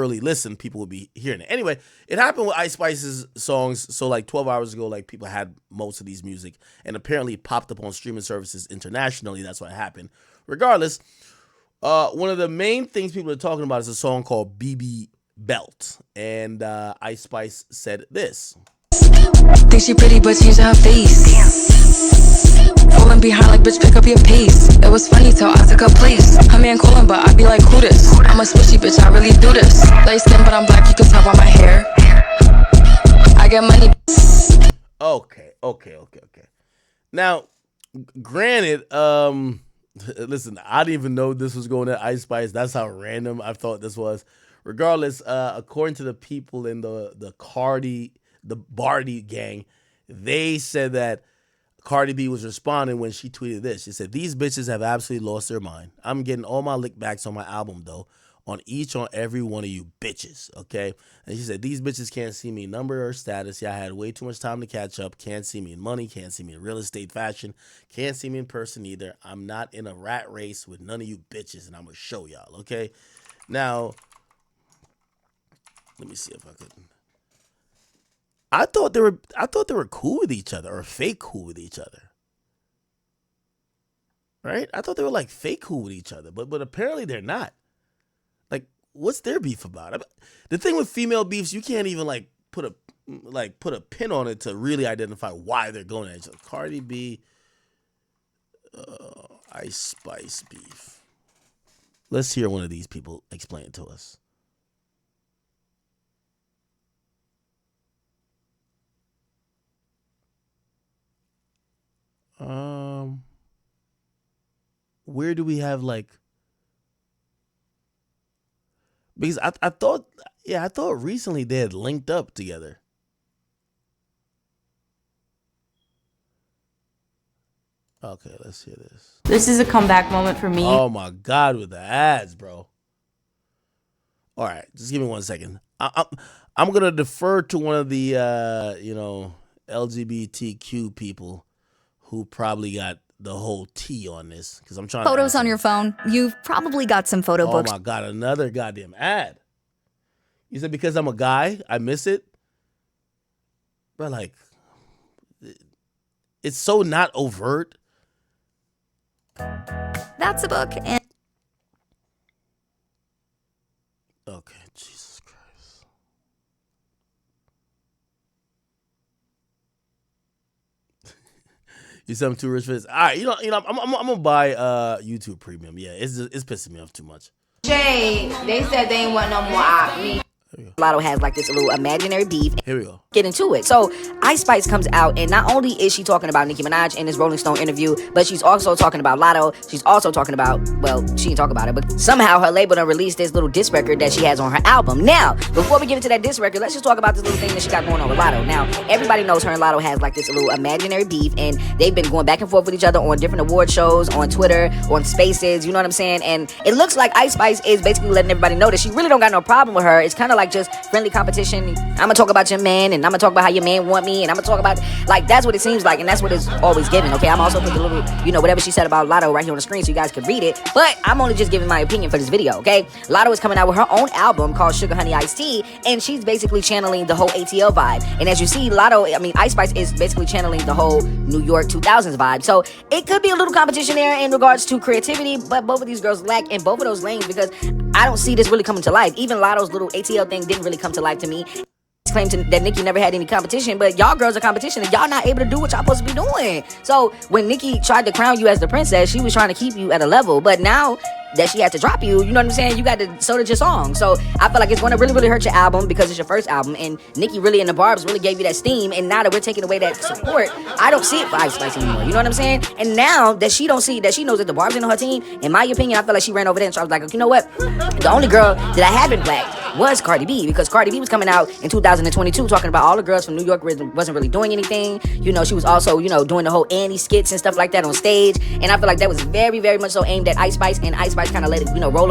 early listen, people would be hearing it. Anyway, it happened with Ice Spice's songs. So like 12 hours ago, like people had most of these music and apparently popped up on streaming services internationally. That's what happened. Regardless, one of the main things people are talking about is a song called BB Belt. And Ice Spice said this. Think she pretty, but she's her face. Falling behind like, bitch, pick up your pace. It was funny till I took her place. Her man calling, but I be like, who this? I'm a swishy bitch, I really do this. Light skin, but I'm black, you can tell by my hair. I get money. Okay. Now, granted, listen, I didn't even know this was going to Ice Spice. That's how random I thought this was. Regardless, according to the people in the Cardi, the Bardi gang, they said that Cardi B was responding when she tweeted this. She said, "These bitches have absolutely lost their mind. I'm getting all my lickbacks on my album, though, on every one of you bitches, okay?" And she said, "These bitches can't see me in number or status. Yeah, I had way too much time to catch up. Can't see me in money. Can't see me in real estate, fashion. Can't see me in person either. I'm not in a rat race with none of you bitches, and I'm going to show y'all, okay?" Now, let me see if I could... I thought they were cool with each other, or fake cool with each other. Right? I thought they were like fake cool with each other, but apparently they're not. Like, what's their beef about? The thing with female beefs, you can't even like put a pin on it to really identify why they're going at each other. Cardi B, Ice Spice beef. Let's hear one of these people explain it to us. Where do we have like? Because I thought recently they had linked up together. Okay, let's hear this. This is a comeback moment for me. Oh my God, with the ads, bro. All right, just give me 1 second. I'm gonna defer to one of the LGBTQ people who probably got the whole tea on this, because I'm trying photos on your phone. You've probably got some photo books. Oh my God, another goddamn ad. You said because I'm a guy, I miss it? But like, it's so not overt. That's a book. And okay, Jesus Christ. You said I'm too rich for this. All right, I'm gonna buy YouTube Premium. Yeah, it's pissing me off too much. Jay, they said they ain't want no more me. Lotto has like this little imaginary beef. Here we go. Get into it. So Ice Spice comes out, and not only is she talking about Nicki Minaj in this Rolling Stone interview, but she's also talking about Lotto. She's also talking about, well, she didn't talk about it, but somehow her label done released this little diss record that she has on her album. Now, before we get into that diss record, let's just talk about this little thing that she got going on with Lotto. Now, everybody knows her and Lotto has like this little imaginary beef, and they've been going back and forth with each other on different award shows, on Twitter, on Spaces, you know what I'm saying? And it looks like Ice Spice is basically letting everybody know that she really don't got no problem with her. It's kind of like just friendly competition. I'm gonna talk about your man, and I'm gonna talk about how your man want me, and I'm gonna talk about, like, that's what it seems like, and that's what it's always given, okay? I'm also putting a little, whatever she said about Lotto right here on the screen so you guys can read it, but I'm only just giving my opinion for this video, okay? Lotto is coming out with her own album called Sugar Honey Iced Tea, and she's basically channeling the whole ATL vibe, and as you see, Ice Spice is basically channeling the whole New York 2000s vibe, so it could be a little competition there in regards to creativity, but both of these girls lack in both of those lanes, because I don't see this really coming to life. Even Lotto's little ATL thing didn't really come to life to me. Claimed that Nicki never had any competition, but y'all girls are competition and y'all not able to do what y'all supposed to be doing. So when Nicki tried to crown you as the princess, she was trying to keep you at a level, but now that she had to drop you, you know what I'm saying? You got to soda your song. So I feel like it's going to really, really hurt your album because it's your first album, and Nicki really and the Barbs really gave you that steam, and now that we're taking away that support, I don't see it for Ice Spice anymore. You know what I'm saying? And now that she knows that the Barbs in her team, in my opinion, I feel like she ran over there, and so I was like, you know what? The only girl that I haven't blacked was Cardi B, because Cardi B was coming out in 2022 talking about all the girls from New York wasn't really doing anything. You know, she was also, doing the whole Annie skits and stuff like that on stage, and I feel like that was very, very much so aimed at Ice Spice, and Ice Spice kind of let it, roll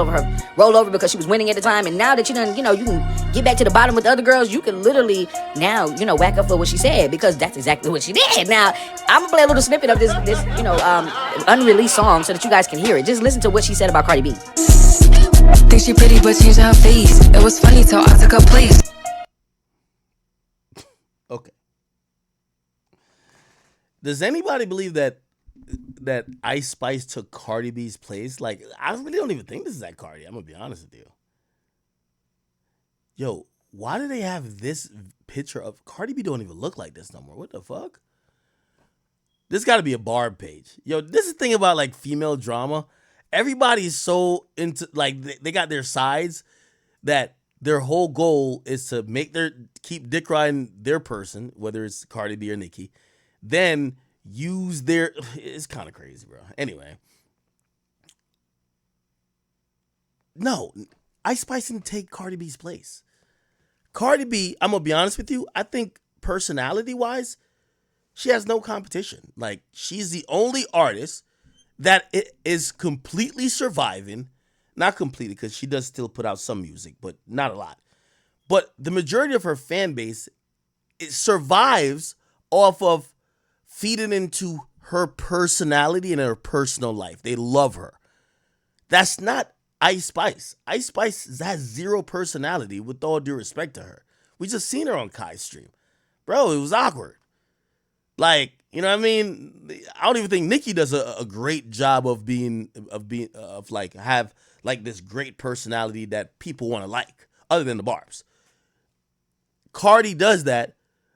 over because she was winning at the time. And now that you done, you can get back to the bottom with the other girls, you can literally now, whack up for what she said, because that's exactly what she did. Now, I'm gonna play a little snippet of this unreleased song so that you guys can hear it. Just listen to what she said about Cardi B. Think she pretty, but changing her face. It was funny till I took her place. Okay. Does anybody believe that Ice Spice took Cardi B's place? Like, I really don't even think this is that Cardi. I'm gonna be honest with you. Yo, why do they have this picture of Cardi B? Don't even look like this no more. What the fuck? This got to be a Barb page. Yo, this is the thing about like female drama. Everybody's so into like they got their sides that their whole goal is to keep dick riding their person, whether it's Cardi B or Nicki, then use their. It's kind of crazy, bro. Anyway, no, Ice Spice didn't take Cardi B's place. Cardi B, I'm gonna be honest with you. I think personality wise, she has no competition. Like, she's the only artist that is completely surviving. Not completely, because she does still put out some music, but not a lot. But the majority of her fan base, it survives off of feeding into her personality and her personal life. They love her. That's not Ice Spice. Ice Spice has zero personality, with all due respect to her. We just seen her on Kai's stream. Bro, it was awkward. Like, you know what I mean? I don't even think Nicki does a great job of have like this great personality that people want to like, other than the barbs. Cardi does that,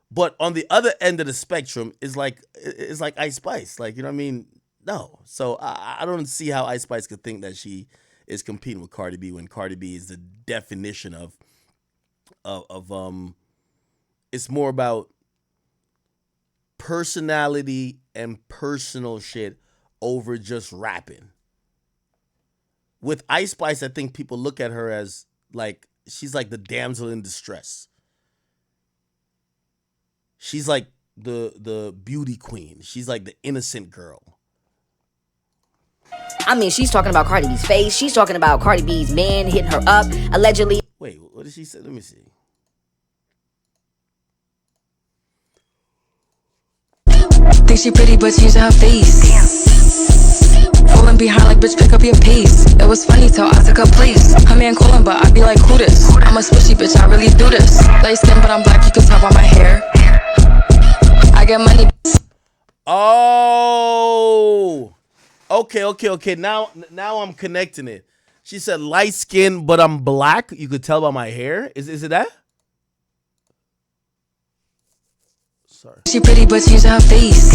but on the other end of the spectrum is like Ice Spice. Like, you know what I mean? No. So I don't see how Ice Spice could think that she is competing with Cardi B when Cardi B is the definition of it's more about personality and personal shit over just rapping. With Ice Spice, I think people look at her as like she's like the damsel in distress. She's like the beauty queen. She's like the innocent girl. I mean, she's talking about Cardi B's face. She's talking about Cardi B's man hitting her up, allegedly. Wait, what did she say? Let me see. Think she pretty, but changing her face. Falling behind like, bitch, pick up your pace. It was funny till I took her place. Her man calling, but I be like, who this? I'm a swishy bitch, I really do this. Light skin, but I'm black, you can tell by my hair. I get money. Oh, okay. Now I'm connecting it. She said light skin, but I'm black. You could tell by my hair. Is it that? Sorry. She pretty, but changing her face.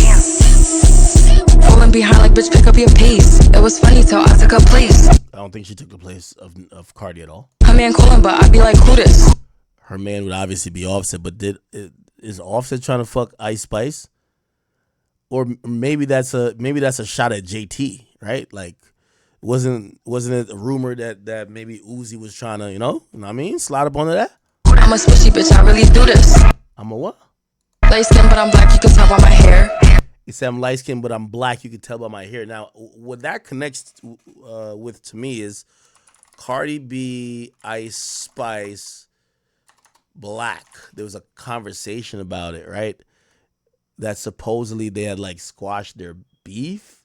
Falling behind like, bitch, pick up your pace. It was funny till I took her place. I don't think she took the place of Cardi at all. Her man calling, but I be like, who this? Her man would obviously be Offset, but is Offset trying to fuck Ice Spice? Or maybe that's a shot at JT, right? Like, wasn't it a rumor that maybe Uzi was trying to, you know what I mean, slide up onto that? I'm a swishy bitch, I really do this. I'm a what? Light skin, but I'm black, you can tell by my hair. He said I'm light skinned, but I'm black. You can tell by my hair. Now, what that connects with to me is Cardi B, Ice Spice, Black. There was a conversation about it, right? That supposedly they had like squashed their beef,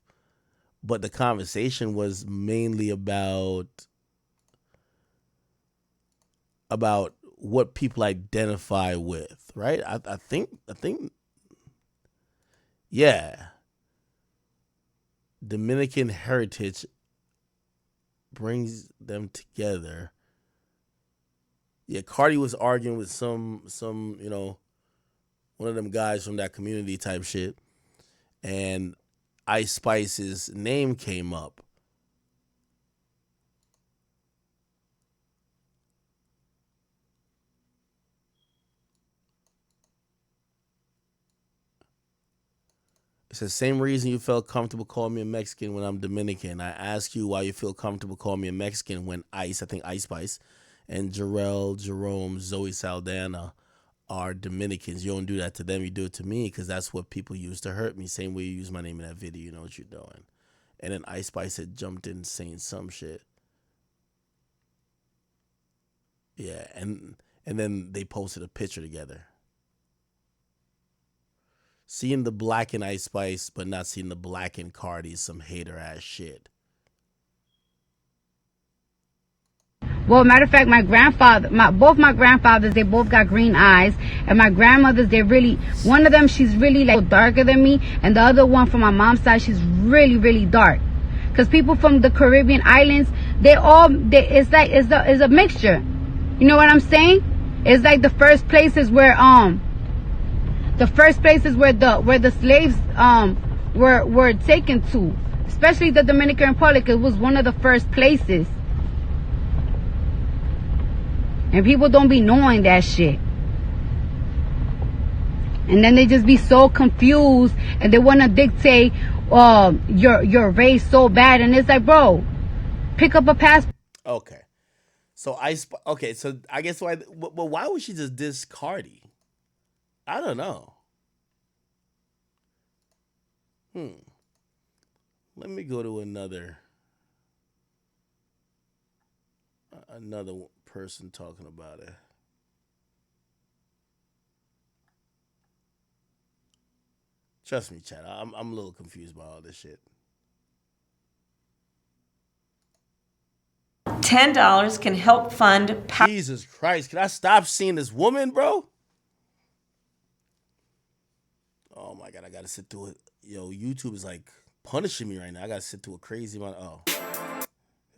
but the conversation was mainly about what people identify with, right? I think yeah. Dominican heritage brings them together. Yeah, Cardi was arguing with some one of them guys from that community type shit, and Ice Spice's name came up. It's the same reason you felt comfortable calling me a Mexican when I'm Dominican. I ask you why you feel comfortable calling me a Mexican when I think Ice Spice, and Jarrell, Jerome, Zoe Saldana are Dominicans. You don't do that to them. You do it to me because that's what people use to hurt me. Same way you use my name in that video. You know what you're doing. And then Ice Spice had jumped in saying some shit. Yeah, and then they posted a picture together. Seeing the black and Ice Spice, but not seeing the black and Cardi is some hater ass shit. Well, matter of fact, both my grandfathers, they both got green eyes, and my grandmothers, one of them, she's really like darker than me, and the other one from my mom's side, she's really, really dark. Because people from the Caribbean islands, it's a mixture. You know what I'm saying? It's like the first places where the slaves were taken to, especially the Dominican Republic. It was one of the first places. And people don't be knowing that shit. And then they just be so confused, and they want to dictate your race so bad. And it's like, bro, pick up a passport. Okay. So so I guess why would she just diss Cardi? I don't know. Let me go to another person talking about it. Trust me, Chad. I'm a little confused by all this shit. $10 can help fund Jesus Christ! Can I stop seeing this woman, bro? Oh my god, I gotta sit through it. Yo, YouTube is like punishing me right now. I gotta sit through a crazy amount.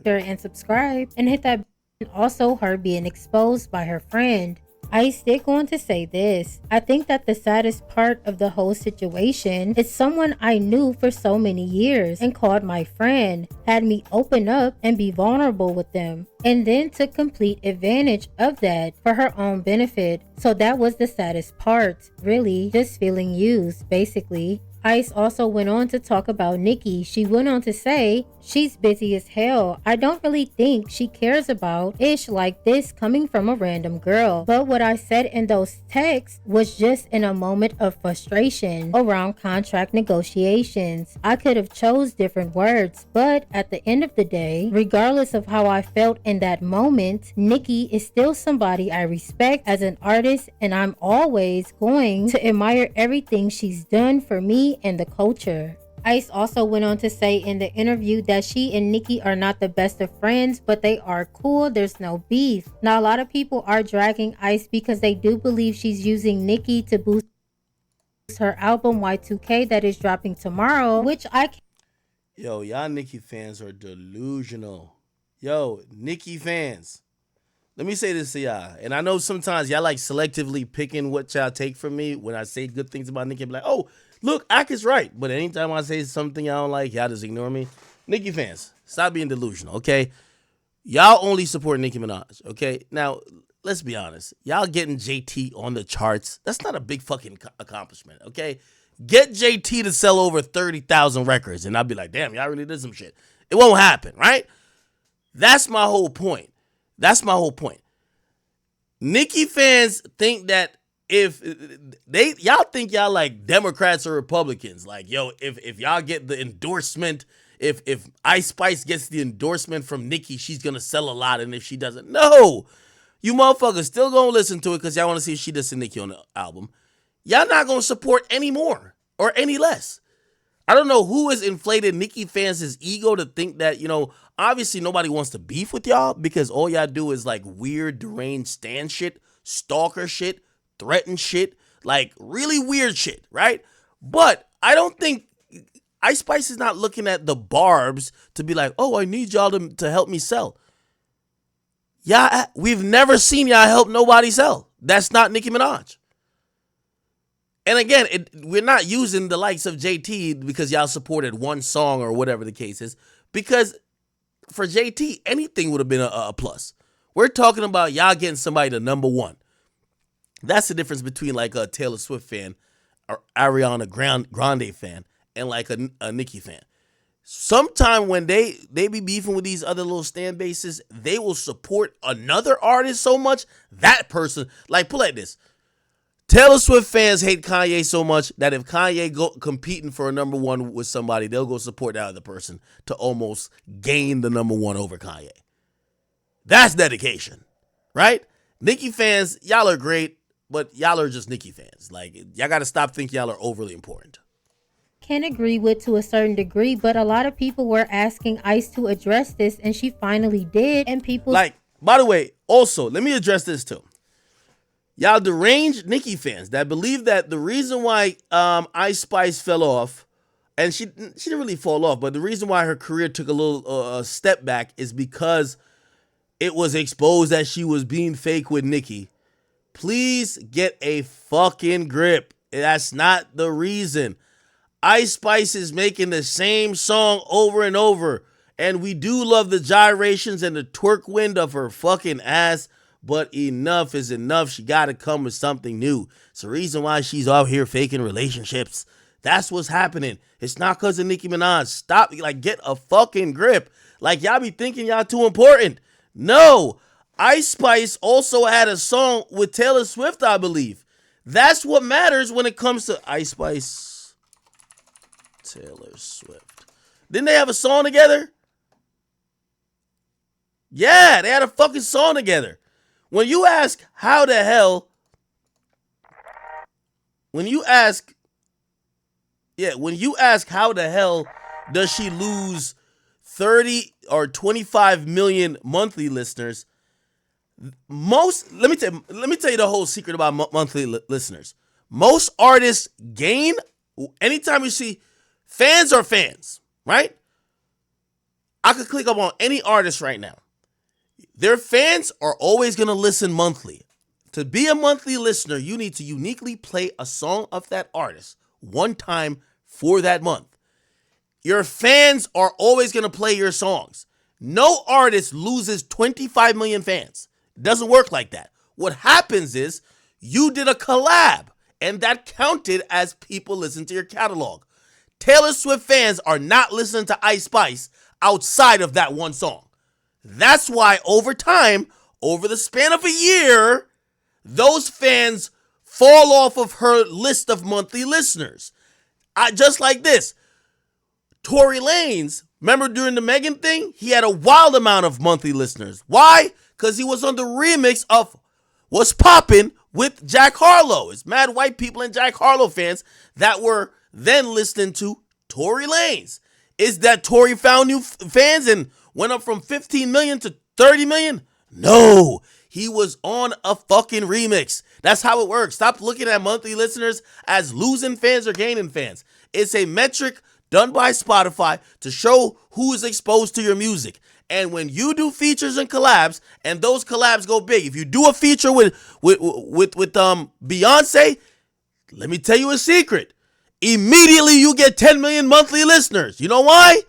And subscribe and hit that button. Also, her being exposed by her friend. Ice did go on to say this: I think that the saddest part of the whole situation is someone I knew for so many years and called my friend, had me open up and be vulnerable with them, and then took complete advantage of that for her own benefit. So that was the saddest part, really, just feeling used, basically. Ice also went on to talk about Nicki. She went on to say, she's busy as hell. I don't really think she cares about ish like this coming from a random girl. But what I said in those texts was just in a moment of frustration around contract negotiations. I could have chose different words, but at the end of the day, regardless of how I felt in that moment, Nicki is still somebody I respect as an artist, and I'm always going to admire everything she's done for me and the culture. Ice also went on to say in the interview that she and Nicki are not the best of friends, but they are cool. There's no beef. Now, a lot of people are dragging Ice because they do believe she's using Nicki to boost her album Y2K that is dropping tomorrow, which I can't. Yo, y'all Nicki fans are delusional. Yo, Nicki fans. Let me say this to y'all. And I know sometimes y'all like selectively picking what y'all take from me when I say good things about Nicki. Be like, oh, look, Ak is right. But anytime I say something y'all don't like, y'all just ignore me. Nicki fans, stop being delusional, okay? Y'all only support Nicki Minaj, okay? Now, let's be honest. Y'all getting JT on the charts, that's not a big fucking accomplishment, okay? Get JT to sell over 30,000 records, and I'll be like, damn, y'all really did some shit. It won't happen, right? That's my whole point. Nicki fans think that if y'all think y'all like Democrats or Republicans, like, yo, if y'all get the endorsement, if Ice Spice gets the endorsement from Nicki, she's gonna sell a lot, and if she doesn't, no, you motherfuckers still gonna listen to it because y'all want to see if she does Nicki on the album. Y'all not gonna support any more or any less. I don't know who has inflated Nicki fans' ego to think that, obviously nobody wants to beef with y'all because all y'all do is like weird, deranged stan shit, stalker shit, threaten shit, like really weird shit, right? But I don't think Ice Spice is not looking at the barbs to be like, oh, I need y'all to help me sell. Yeah, we've never seen y'all help nobody sell. That's not Nicki Minaj. And again, we're not using the likes of JT because y'all supported one song or whatever the case is. Because for JT, anything would have been a plus. We're talking about y'all getting somebody to number one. That's the difference between like a Taylor Swift fan or Ariana Grande fan and like a Nicki fan. Sometime when they be beefing with these other little stand bases, they will support another artist so much that person, like, put like this. Taylor Swift fans hate Kanye so much that if Kanye go competing for a number one with somebody, they'll go support that other person to almost gain the number one over Kanye. That's dedication, right? Nicki fans, y'all are great, but y'all are just Nicki fans. Like, y'all got to stop thinking y'all are overly important. Can agree with to a certain degree, but a lot of people were asking Ice to address this, and she finally did, and people like, By the way, also, let me address this too. Y'all deranged Nicki fans that believe that the reason why Ice Spice fell off, and she didn't really fall off, but the reason why her career took a little step back is because it was exposed that she was being fake with Nicki. Please get a fucking grip. That's not the reason. Ice Spice is making the same song over and over. And we do love the gyrations and the twerk wind of her fucking ass. But enough is enough. She got to come with something new. It's the reason why she's out here faking relationships. That's what's happening. It's not because of Nicki Minaj. Stop. Like, get a fucking grip. Like, y'all be thinking y'all too important. No. Ice Spice also had a song with Taylor Swift, I believe. That's what matters when it comes to Ice Spice, Taylor Swift. Didn't they have a song together? Yeah, they had a fucking song together. When you ask how the hell, when you ask how the hell does she lose 30 or 25 million monthly listeners, let me tell you the whole secret about monthly listeners. Most artists gain anytime you see fans are fans, right? I could click up on any artist right now. Their fans are always going to listen monthly. To be a monthly listener, you need to uniquely play a song of that artist one time for that month. Your fans are always going to play your songs. No artist loses 25 million fans. It doesn't work like that. What happens is you did a collab, and that counted as people listen to your catalog. Taylor Swift fans are not listening to Ice Spice outside of that one song. That's why over time, over the span of a year, those fans fall off of her list of monthly listeners. Just like this. Tory Lanez, remember during the Megan thing? He had a wild amount of monthly listeners. Why? Because he was on the remix of What's Poppin' with Jack Harlow. It's mad white people and Jack Harlow fans that were then listening to Tory Lanez. Is that Tory found new fans and went up from 15 million to 30 million? No, he was on a fucking remix. That's how it works. Stop looking at monthly listeners as losing fans or gaining fans. It's a metric done by Spotify to show who is exposed to your music. And when you do features and collabs, and those collabs go big, if you do a feature with Beyonce, let me tell you a secret. Immediately you get 10 million monthly listeners. You know why?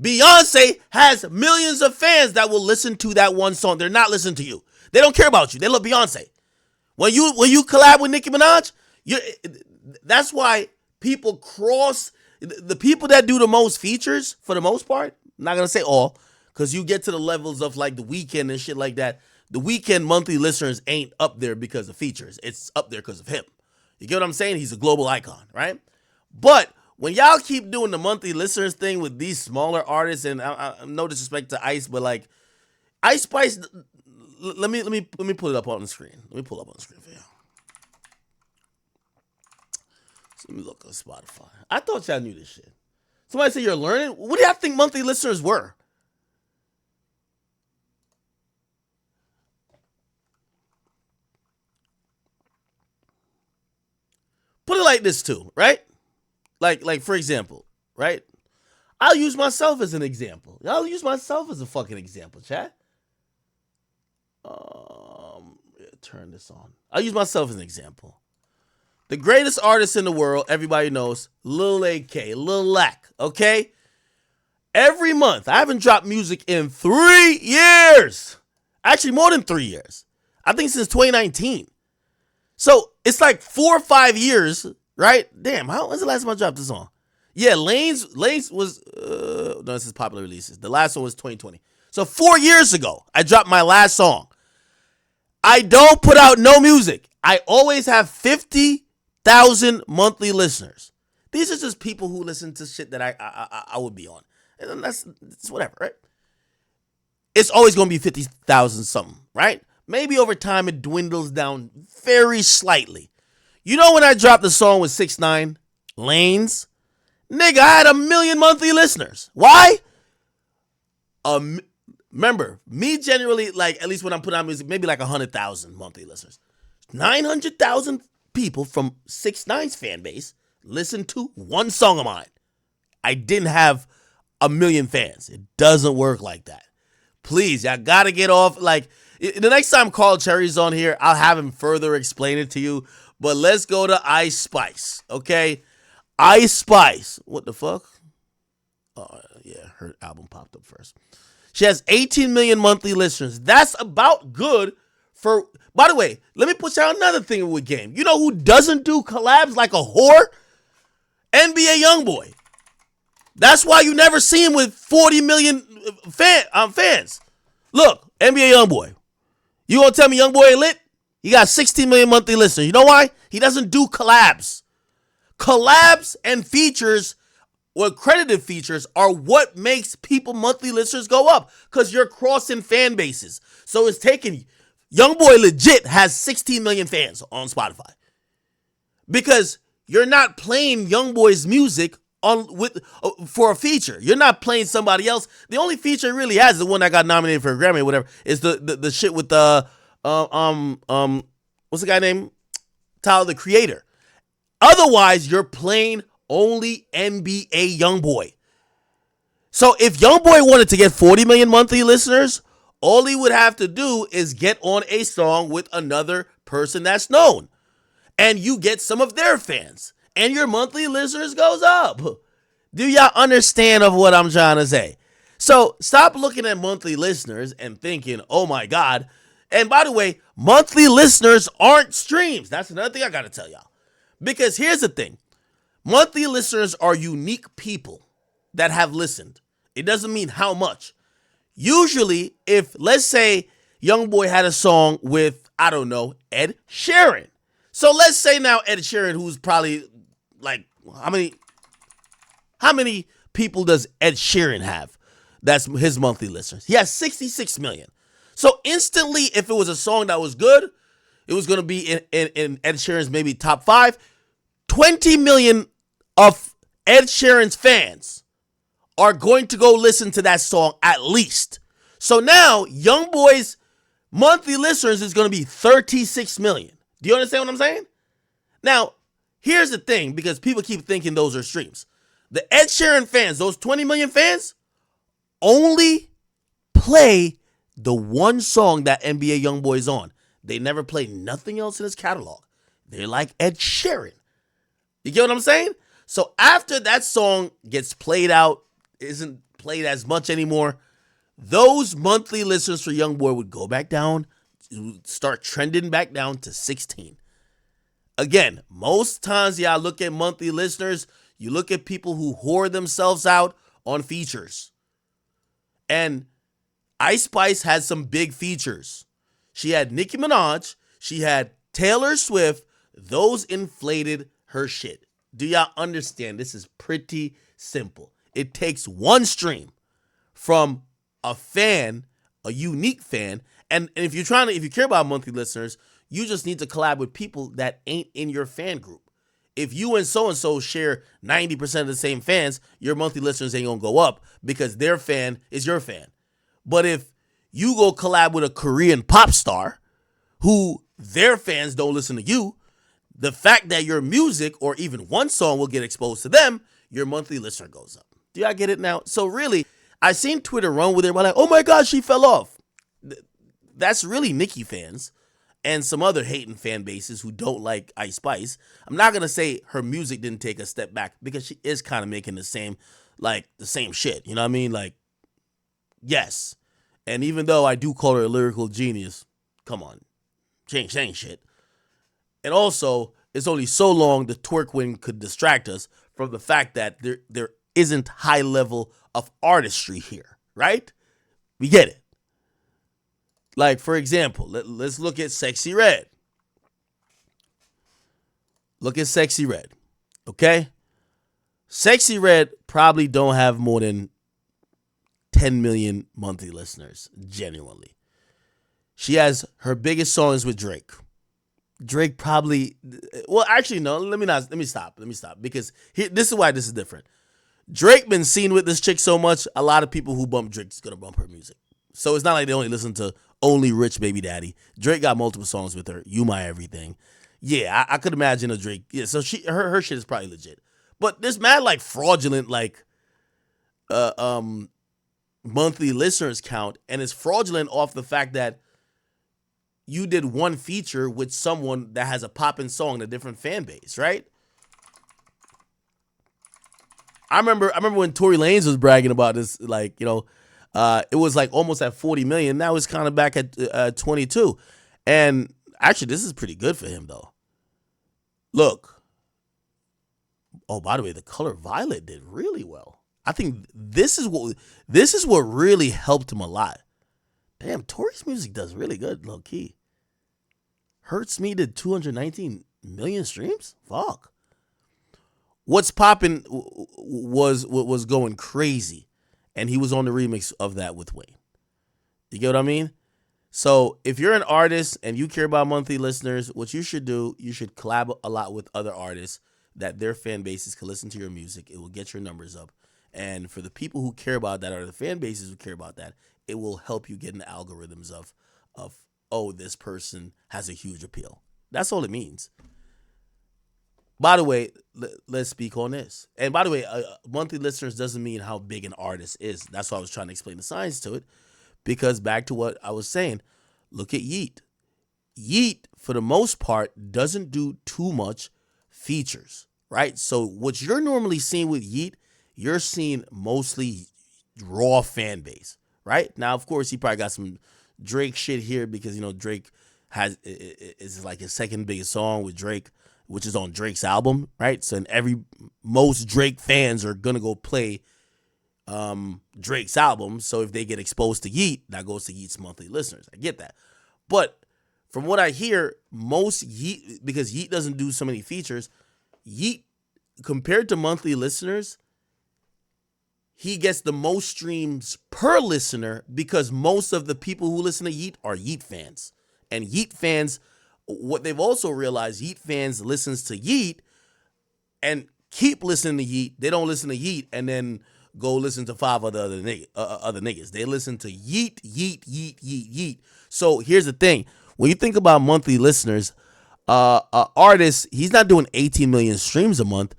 Beyonce has millions of fans that will listen to that one song. They're not listening to you. They don't care about you. They love Beyonce. When you collab with Nicki Minaj, that's why people cross. The people that do the most features, for the most part, I'm not going to say all, because you get to the levels of like The Weeknd and shit like that. The Weeknd monthly listeners ain't up there because of features. It's up there because of him. You get what I'm saying? He's a global icon, right? But when y'all keep doing the monthly listeners thing with these smaller artists, and no disrespect to Ice, but like Ice Spice, let me pull it up on the screen. Let me pull it up on the screen for y'all. So let me look on Spotify. I thought y'all knew this shit. Somebody say you're learning. What do y'all think monthly listeners were? Put it like this too, right? Like for example, right? I'll use myself as an example. I'll use myself as a fucking example, chat. Turn this on. I'll use myself as an example. The greatest artist in the world, everybody knows, Lil AK, Lil Lack, okay? Every month, I haven't dropped music in 3 years. Actually, more than 3 years. I think since 2019. So it's like 4 or 5 years, right? Damn, when's the last time I dropped this song? Yeah, Lane's was, no, this is popular releases. The last one was 2020. So 4 years ago, I dropped my last song. I don't put out no music. I always have 50,000 monthly listeners. These are just people who listen to shit that I would be on. And that's whatever, right? It's always going to be 50,000 something, right? Maybe over time it dwindles down very slightly. You know when I dropped the song with 6ix9ine, Lanes? Nigga, I had 1 million monthly listeners. Why? Remember, me generally, like, at least when I'm putting out music, maybe like 100,000 monthly listeners. 900,000 people from 6ix9ine's fan base listen to one song of mine. I didn't have a million fans. It doesn't work like that. Please, y'all gotta get off. Like, the next time Carl Cherry's on here, I'll have him further explain it to you. But let's go to Ice Spice, okay? Ice Spice. What the fuck? Oh, yeah, her album popped up first. She has 18 million monthly listeners. That's about good for... By the way, let me put out another thing with Game. You know who doesn't do collabs like a whore? NBA Youngboy. That's why you never see him with 40 million fans. Look, NBA Youngboy. You gonna tell me Youngboy ain't lit? He got 16 million monthly listeners. You know why? He doesn't do collabs. Collabs and features, or credited features, are what makes people monthly listeners go up, because you're crossing fan bases. So it's taking... Youngboy legit has 16 million fans on Spotify because you're not playing Youngboy's music for a feature. You're not playing somebody else. The only feature he really has is the one that got nominated for a Grammy or whatever. Is the shit with the what's the guy named Tyler, the Creator. Otherwise, you're playing only NBA Youngboy. So if Youngboy wanted to get 40 million monthly listeners, all he would have to do is get on a song with another person that's known. And you get some of their fans. And your monthly listeners goes up. Do y'all understand of what I'm trying to say? So stop looking at monthly listeners and thinking, oh my God. And by the way, monthly listeners aren't streams. That's another thing I got to tell y'all. Because here's the thing. Monthly listeners are unique people that have listened. It doesn't mean how much. Usually, if, let's say, Youngboy had a song with, I don't know, Ed Sheeran. So let's say now Ed Sheeran, who's probably, like, how many people does Ed Sheeran have? That's his monthly listeners. He has 66 million. So instantly, if it was a song that was good, it was going to be in Ed Sheeran's maybe top 5. 20 million of Ed Sheeran's fans are going to go listen to that song at least. So now, Youngboy's monthly listeners is going to be 36 million. Do you understand what I'm saying? Now, here's the thing, because people keep thinking those are streams. The Ed Sheeran fans, those 20 million fans, only play the one song that NBA Youngboy is on. They never play nothing else in his catalog. They're like Ed Sheeran. You get what I'm saying? So after that song gets played out, isn't played as much anymore, those monthly listeners for Youngboy would go back down, start trending back down to 16. Again, most times y'all look at monthly listeners, you look at people who whore themselves out on features. And Ice Spice had some big features. She had Nicki Minaj, she had Taylor Swift. Those inflated her shit. Do y'all understand? This is pretty simple. It takes one stream from a fan, a unique fan, and if you care about monthly listeners, you just need to collab with people that ain't in your fan group. If you and so share 90% of the same fans, your monthly listeners ain't gonna go up because their fan is your fan. But if you go collab with a Korean pop star who their fans don't listen to you, the fact that your music or even one song will get exposed to them, your monthly listener goes up. Do y'all get it now? So really, I seen Twitter run with it. We're like, oh my God, she fell off. That's really Nicki fans and some other hating fan bases who don't like Ice Spice. I'm not going to say her music didn't take a step back because she is kind of making the same shit. You know what I mean? Like, yes. And even though I do call her a lyrical genius, come on, she ain't saying shit. And also, it's only so long the twerk win could distract us from the fact that there isn't high level of artistry here, right? We get it. Like, for example, let's look at Sexy Red. Look at Sexy Red, okay? Sexy Red probably don't have more than 10 million monthly listeners, genuinely. She has her biggest songs with Drake. Drake probably, well, actually, no, let me stop, because this is why this is different. Drake been seen with this chick so much, a lot of people who bump Drake's gonna bump her music. So it's not like they only listen to only Rich Baby Daddy. Drake got multiple songs with her. You My Everything. Yeah, I could imagine a Drake. Yeah, so her shit is probably legit. But this mad like fraudulent like uh um monthly listeners count, and it's fraudulent off the fact that you did one feature with someone that has a poppin' song in a different fan base, right? I remember when Tory Lanez was bragging about this, like, it was like almost at 40 million. Now it's kind of back at 22. And actually, this is pretty good for him, though. Look. Oh, by the way, the color violet did really well. I think this is what really helped him a lot. Damn, Tory's music does really good, low key. Hurts Me did 219 million streams. Fuck. What's Poppin' was going crazy, and he was on the remix of that with Wayne. You get what I mean? So if you're an artist and you care about monthly listeners, what you should do, you should collab a lot with other artists that their fan bases can listen to your music. It will get your numbers up. And for the people who care about that, or the fan bases who care about that, it will help you get in the algorithms of oh, this person has a huge appeal. That's all it means. By the way, let's speak on this. And by the way, monthly listeners doesn't mean how big an artist is. That's why I was trying to explain the science to it. Because back to what I was saying, look at Yeet. Yeet, for the most part, doesn't do too much features, right? So what you're normally seeing with Yeet, you're seeing mostly raw fan base, right? Now, of course, he probably got some Drake shit here because, Drake is like his second biggest song with Drake, which is on Drake's album, right? So most Drake fans are gonna go play Drake's album. So if they get exposed to Yeet, that goes to Yeet's monthly listeners. I get that. But from what I hear, most Yeet, because Yeet doesn't do so many features, Yeet, compared to monthly listeners, he gets the most streams per listener because most of the people who listen to Yeet are Yeet fans. And Yeet fans, what they've also realized, Yeet fans listens to Yeet and keep listening to Yeet. They don't listen to Yeet and then go listen to five other niggas. They listen to Yeet, Yeet, Yeet, Yeet, Yeet. So here's the thing. When you think about monthly listeners, artist, he's not doing 18 million streams a month.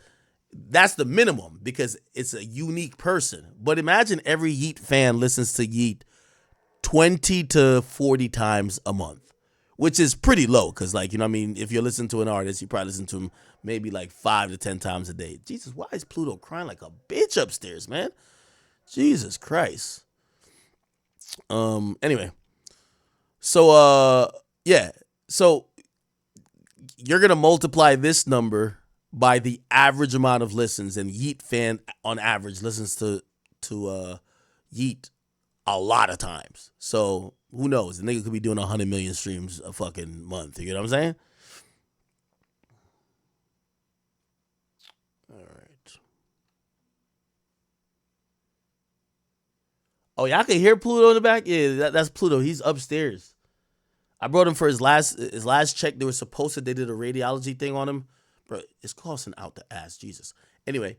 That's the minimum because it's a unique person. But imagine every Yeet fan listens to Yeet 20 to 40 times a month, which is pretty low because, like, if you listen to an artist, you probably listen to him maybe like 5 to 10 times a day. Jesus, why is Pluto crying like a bitch upstairs, man? Jesus Christ. Anyway. So, yeah. So you're going to multiply this number by the average amount of listens, and Yeet fan on average listens to Yeet a lot of times. So who knows? The nigga could be doing 100 million streams a fucking month. You know what I'm saying? All right. Oh, y'all can hear Pluto in the back? Yeah, that's Pluto. He's upstairs. I brought him for his last check. They were supposed to, they did a radiology thing on him. Bro, it's costing out the ass. Jesus. Anyway.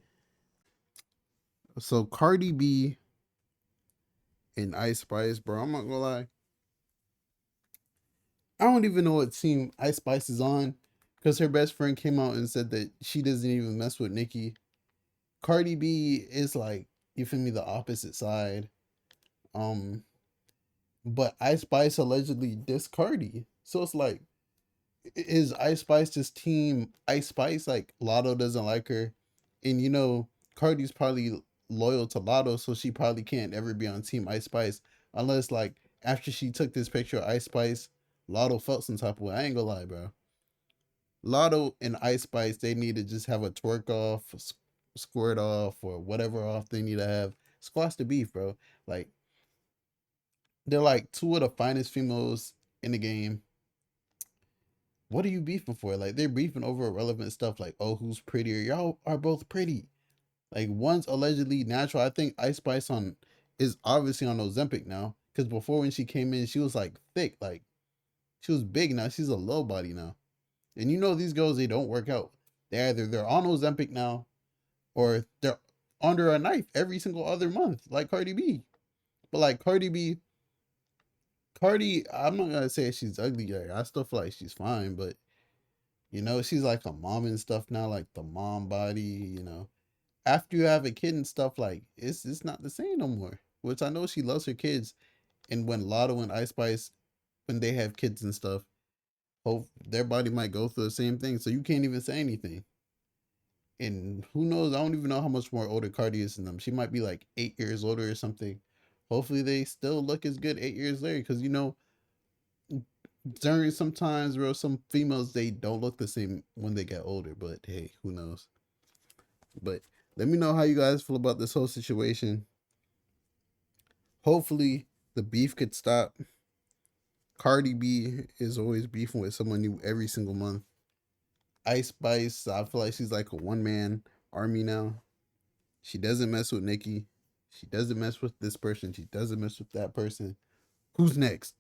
So Cardi B and Ice Spice, bro, I'm not gonna lie. I don't even know what team Ice Spice is on because her best friend came out and said that she doesn't even mess with Nicki. Cardi B is like, you feel me, the opposite side. But Ice Spice allegedly dissed Cardi. So it's like, is Ice Spice just team Ice Spice? Like, Lotto doesn't like her. And Cardi's probably loyal to Lotto, so she probably can't ever be on team Ice Spice. Unless, like, after she took this picture of Ice Spice, Lotto felt some type of way. I ain't gonna lie, bro. Lotto and Ice Spice, they need to just have a twerk off, squirt off, or whatever off they need to have. Squash the beef, bro. Like, they're like two of the finest females in the game. What are you beefing for? Like, they're beefing over irrelevant stuff like, oh, who's prettier? Y'all are both pretty. Like, one's allegedly natural. I think Ice Spice is obviously on Ozempic now. Because before, when she came in, she was like thick. Like, she was big. Now she's a low body now. And these girls, they don't work out. They're on Ozempic now, or they're under a knife every single other month, like Cardi B. But like Cardi B, Cardi, I'm not gonna say she's ugly. Like, I still feel like she's fine, but she's like a mom and stuff now, like the mom body. After you have a kid and stuff, like it's not the same no more. Which I know she loves her kids, and when Lotto and Ice Spice, when they have kids and stuff, hope their body might go through the same thing. So you can't even say anything. And who knows? I don't even know how much more older Cardi is than them. She might be like 8 years older or something. Hopefully they still look as good 8 years later, because during sometimes, bro, some females they don't look the same when they get older. But hey, who knows? But let me know how you guys feel about this whole situation. Hopefully the beef could stop. Cardi B is always beefing with someone new every single month. Ice Spice, I feel like she's like a one man army now. She doesn't mess with Nicki. She doesn't mess with this person. She doesn't mess with that person. Who's next?